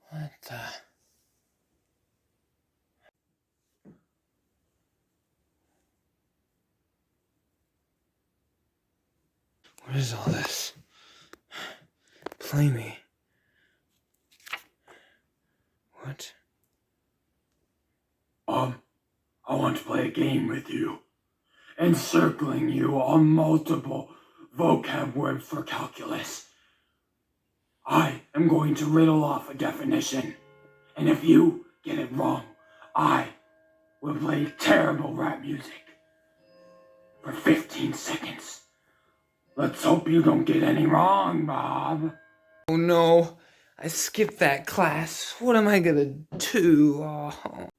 What the? What is all this? Play me. What? I want to play a game with you. Encircling you on multiple vocab words for calculus. I am going to riddle off a definition. And if you get it wrong, I will play terrible rap music for 15 seconds. Let's hope you don't get any wrong, Bob. Oh no, I skipped that class. What am I gonna do? Oh.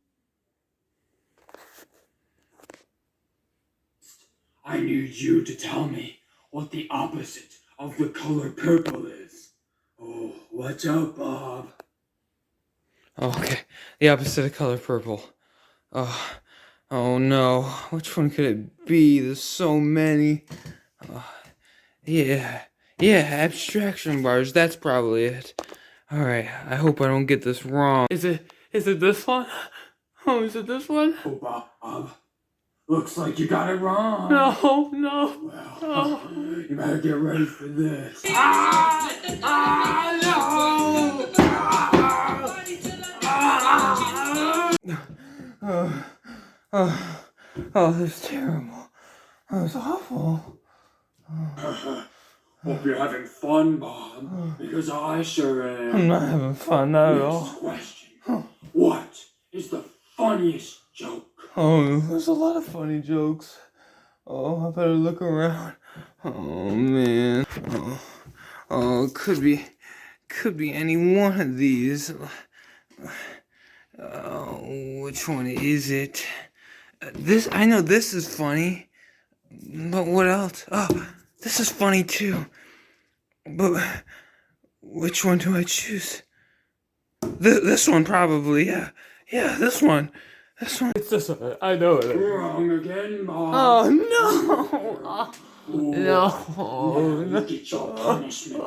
I need you to tell me what the opposite of the color purple is. Oh, watch out, Bob. Okay, the opposite of color purple. Oh no, which one could it be? There's so many. Yeah, abstraction bars, that's probably it. Alright, I hope I don't get this wrong. Is it this one? Oh, is it this one? Oh, Bob. Looks like you got it wrong. No. Well, you better get ready for this. Oh, this is terrible. That was awful. Hope you're having fun, Bob, because I sure am. I'm not having fun, not at all. Next question. What is the funniest joke? Oh, there's a lot of funny jokes. Oh, I better look around. Oh, man. Oh, it could be any one of these. Which one is it? I know this is funny. But what else? Oh, this is funny too. But which one do I choose? This one probably, yeah. Yeah, this one. It's this one. I know it. Wrong again, Bob. Oh, no. No. Now you get your punishment.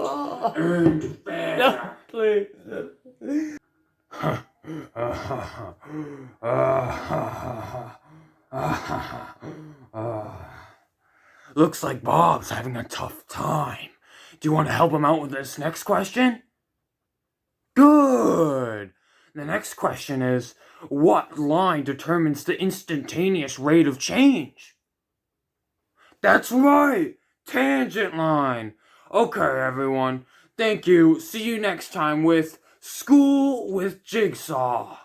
Earned fair. No, please. Looks like Bob's having a tough time. Do you want to help him out with this next question? Good! The next question is, what line determines the instantaneous rate of change? That's right! Tangent line! Okay, everyone. Thank you. See you next time with School with Jigsaw.